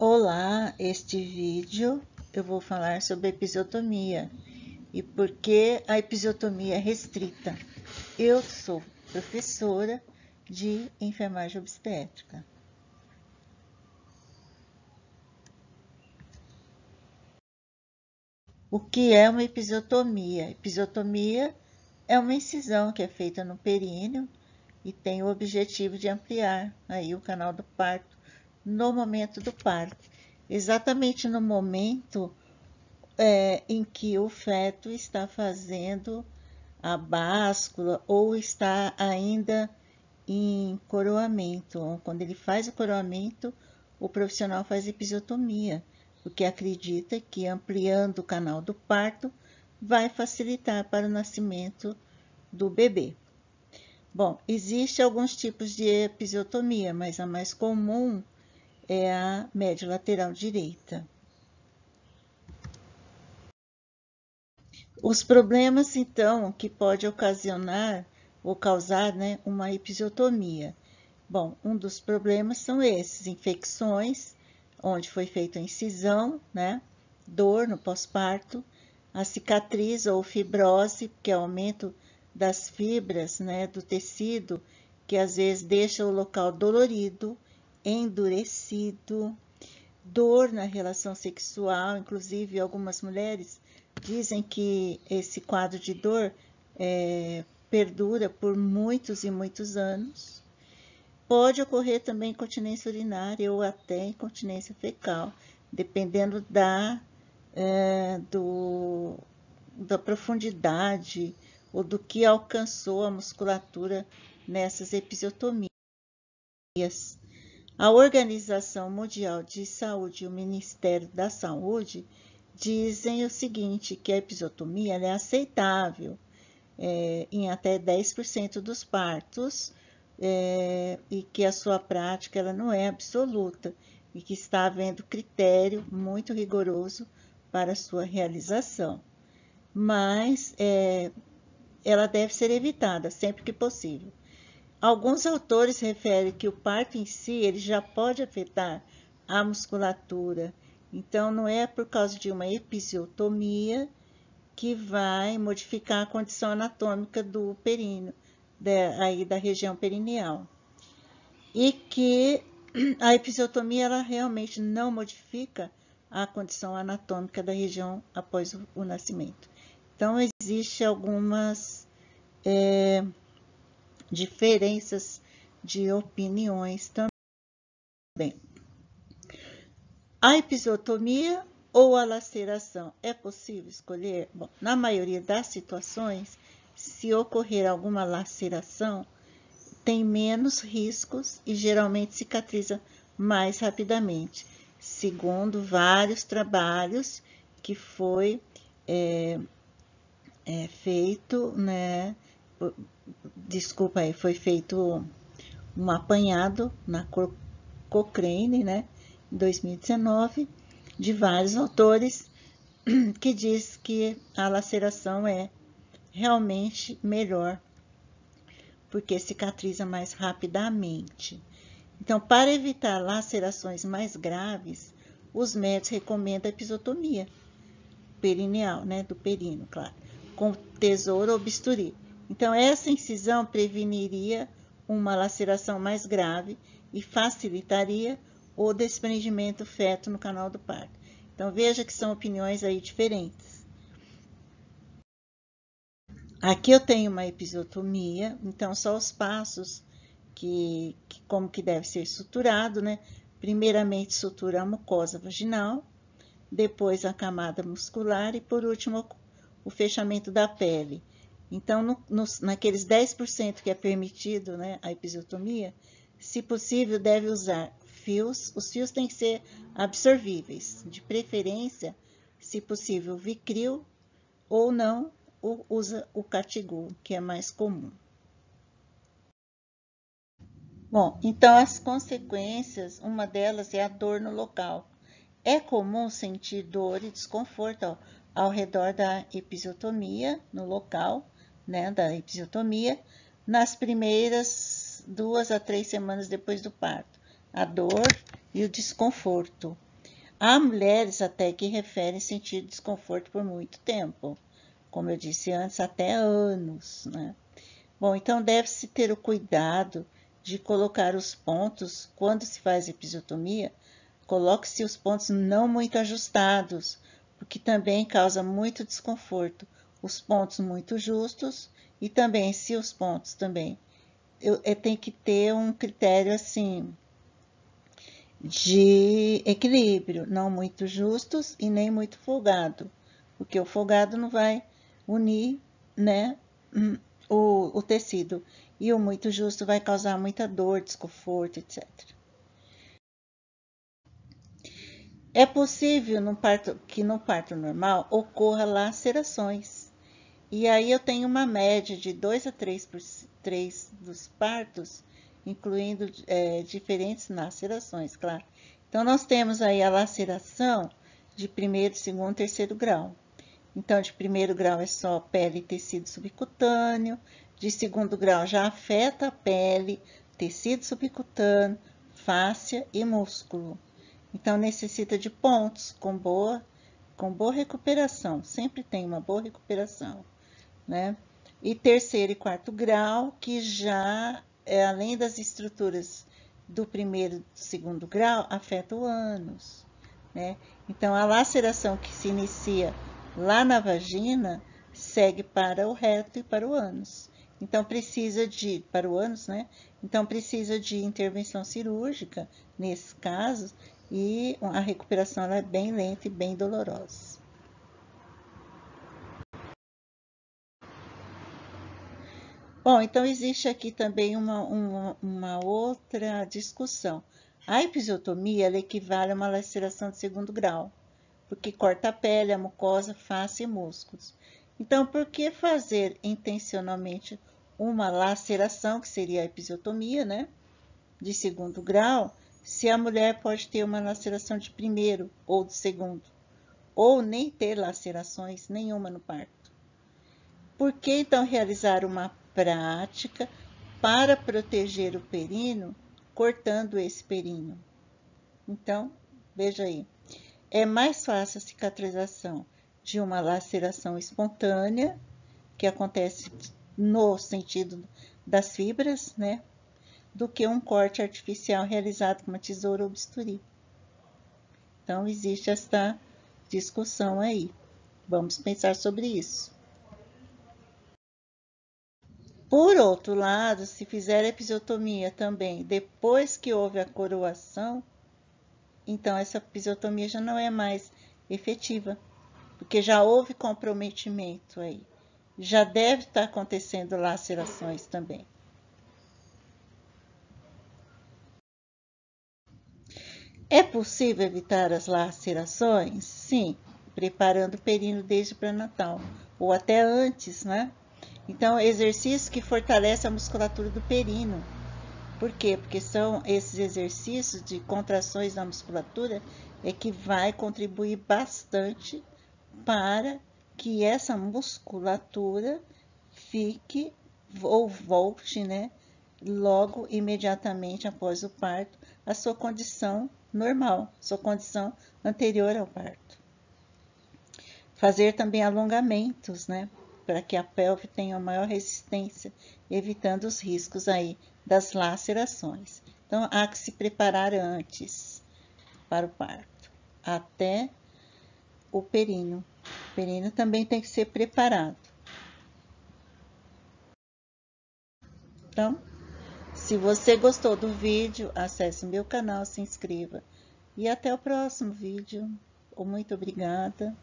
Olá, este vídeo eu vou falar sobre a episiotomia e por que a episiotomia é restrita. Eu sou professora de enfermagem obstétrica. O que é uma episiotomia? Episiotomia é uma incisão que é feita no períneo e tem o objetivo de ampliar aí o canal do parto no momento do parto. Exatamente no momento em que o feto está fazendo a báscula ou está ainda em coroamento. Quando ele faz o coroamento, o profissional faz episiotomia, porque acredita que ampliando o canal do parto vai facilitar para o nascimento do bebê. Bom, existem alguns tipos de episiotomia, mas a mais comum é a média lateral direita. Os problemas, então, que pode ocasionar ou causar, né, uma episiotomia. Bom, um dos problemas são esses, infecções, onde foi feita a incisão, né, dor no pós-parto, a cicatriz ou fibrose, que é o aumento das fibras, né, do tecido, que às vezes deixa o local dolorido, endurecido, dor na relação sexual, inclusive algumas mulheres dizem que esse quadro de dor perdura por muitos e muitos anos. Pode ocorrer também incontinência urinária ou até incontinência fecal, dependendo da profundidade ou do que alcançou a musculatura nessas episiotomias. A Organização Mundial de Saúde e o Ministério da Saúde dizem o seguinte, que a episiotomia é aceitável em até 10% dos partos e que a sua prática ela não é absoluta e que está havendo critério muito rigoroso para a sua realização. Mas ela deve ser evitada sempre que possível. Alguns autores referem que o parto em si ele já pode afetar a musculatura. Então, não é por causa de uma episiotomia que vai modificar a condição anatômica do períneo, aí da região perineal. E que a episiotomia ela realmente não modifica a condição anatômica da região após o nascimento. Então, existem algumas diferenças de opiniões também. A episiotomia ou a laceração, é possível escolher? Bom, na maioria das situações, se ocorrer alguma laceração, tem menos riscos e geralmente cicatriza mais rapidamente, segundo vários trabalhos que foi feito, né? Desculpa aí, foi feito um apanhado na Cochrane, né, em 2019, de vários autores, que diz que a laceração é realmente melhor, porque cicatriza mais rapidamente. Então, para evitar lacerações mais graves, os médicos recomendam a episiotomia perineal, né, do períneo, claro, com tesoura ou bisturi. Então, essa incisão preveniria uma laceração mais grave e facilitaria o desprendimento feto no canal do parto. Então, veja que são opiniões aí diferentes. Aqui eu tenho uma episiotomia, então só os passos como que deve ser suturado, né? Primeiramente, sutura a mucosa vaginal, depois a camada muscular e, por último, o fechamento da pele. Então, naqueles 10% que é permitido, né, a episiotomia, se possível, deve usar fios. Os fios têm que ser absorvíveis, de preferência, se possível, Vicryl, ou não, usa o Cartigul, que é mais comum. Bom, então as consequências, uma delas é a dor no local. É comum sentir dor e desconforto ao redor da episiotomia, no local, né, da episiotomia, nas primeiras 2 a 3 semanas depois do parto. A dor e o desconforto. Há mulheres até que referem sentir desconforto por muito tempo, como eu disse antes, até anos, né? Bom, então deve-se ter o cuidado de colocar os pontos, quando se faz episiotomia, coloque-se os pontos não muito ajustados, porque também causa muito desconforto. Os pontos muito justos e também, se os pontos também, tem que ter um critério assim de equilíbrio, não muito justos e nem muito folgado, porque o folgado não vai unir, né, o tecido, e o muito justo vai causar muita dor, desconforto, etc. É possível que no parto normal ocorra lacerações. E aí eu tenho uma média de 2 a 3 dos partos, incluindo diferentes lacerações, claro. Então, nós temos aí a laceração de primeiro, segundo, terceiro grau. Então, de primeiro grau é só pele e tecido subcutâneo, de segundo grau já afeta a pele, tecido subcutâneo, fáscia e músculo. Então, necessita de pontos com boa recuperação, sempre tem uma boa recuperação, né? E terceiro e quarto grau, que já, além das estruturas do primeiro e do segundo grau, afeta o ânus, né? Então, a laceração que se inicia lá na vagina segue para o reto e para o ânus. Então, para o ânus, né? Então, precisa de intervenção cirúrgica, nesse caso, e a recuperação é bem lenta e bem dolorosa. Bom, então existe aqui também uma outra discussão. A episiotomia ela equivale a uma laceração de segundo grau, porque corta a pele, a mucosa, face e músculos. Então, por que fazer intencionalmente uma laceração, que seria a episiotomia, né, de segundo grau, se a mulher pode ter uma laceração de primeiro ou de segundo, ou nem ter lacerações nenhuma no parto? Por que então realizar uma prática para proteger o períneo, cortando esse períneo? Então, veja aí, é mais fácil a cicatrização de uma laceração espontânea, que acontece no sentido das fibras, né, do que um corte artificial realizado com uma tesoura ou bisturi. Então, existe esta discussão aí. Vamos pensar sobre isso. Por outro lado, se fizer a episiotomia também depois que houve a coroação, então essa episiotomia já não é mais efetiva, porque já houve comprometimento aí. Já deve estar acontecendo lacerações também. É possível evitar as lacerações? Sim, preparando o períneo desde o pré-natal, ou até antes, né? Então, exercícios que fortalecem a musculatura do períneo. Por quê? Porque são esses exercícios de contrações na musculatura que vai contribuir bastante para que essa musculatura fique ou volte, né, logo imediatamente após o parto, a sua condição normal, sua condição anterior ao parto. Fazer também alongamentos, né, para que a pelve tenha maior resistência, evitando os riscos aí das lacerações. Então, há que se preparar antes para o parto, até o períneo. O períneo também tem que ser preparado. Então, se você gostou do vídeo, acesse o meu canal, se inscreva. E até o próximo vídeo. Muito obrigada.